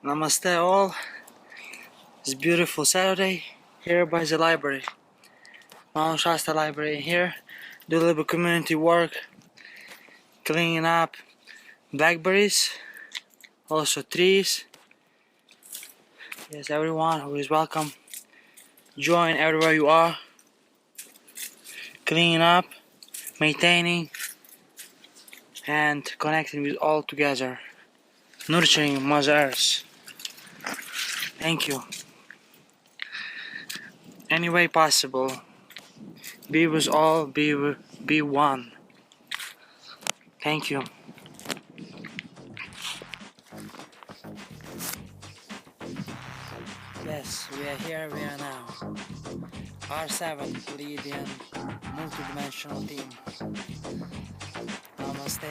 Namaste all. It's beautiful Saturday here by the library. Mount Shasta library here. Do a little bit community work, cleaning up blackberries, also trees. Yes, everyone who is welcome. Join everywhere you are. Cleaning up, maintaining, and connecting with all together. Nurturing Mother Earth. Thank you. Any way possible. Be with all, be one. Thank you. Yes, we are here, we are now. R7 Lydian multidimensional team. Namaste.